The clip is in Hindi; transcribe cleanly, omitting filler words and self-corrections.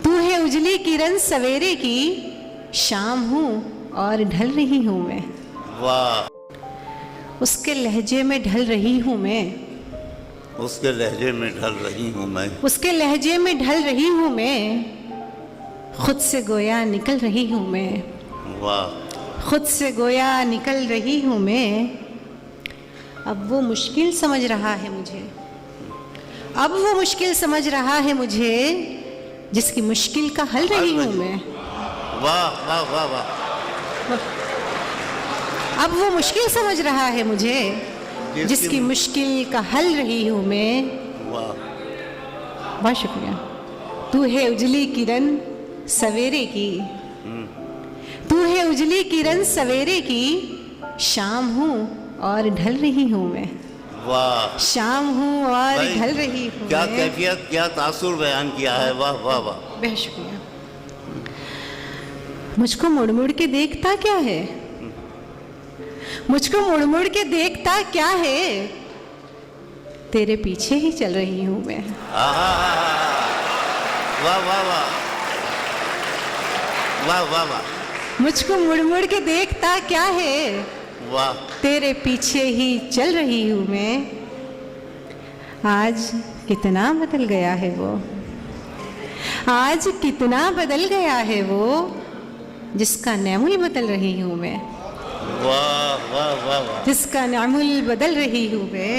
तू है उजली किरण सवेरे की, शाम हूँ और ढल रही हूँ मैं। वाह। उसके लहजे में ढल रही हूँ मैं, उसके लहजे में ढल रही हूँ मैं, उसके लहजे में ढल रही हूँ मैं, खुद से गोया निकल रही हूँ मैं। वाह। खुद से गोया निकल रही हूँ मैं। अब वो मुश्किल समझ रहा है मुझे, अब वो मुश्किल समझ रहा है मुझे, जिसकी मुश्किल का हल रही हूँ मैं। वाह वाह वाह वाह। अब वो मुश्किल समझ रहा है मुझे, जिसकी मुश्किल का हल रही हूँ मैं। वाह। बहुत शुक्रिया। तू है उजली किरण सवेरे की, तू है उजली किरण सवेरे की, शाम हूँ और ढल रही हूँ मैं। वाह। शाम हूँ और भाई, ढल रही हूँ क्या मैं। कैफियत, क्या तासुर बयान किया है। वाह वाह वाह। बहुत शुक्रिया। मुझको मुड़ मुड़ के देखता क्या है, मुझको मुड़ मुड़ के देखता क्या है, तेरे पीछे ही चल रही हूँ मैं। वाह वाह वाह वाह वाह वाह। मुझको मुड़ मुड़ के देखता क्या है, वाह। तेरे पीछे ही चल रही हूँ मैं। आज कितना बदल गया है वो, आज कितना बदल गया है वो, जिसका नेमुल बदल रही हूँ मैं। वाह वाह वाह वाह। जिसका नेमुल बदल रही हूँ मैं।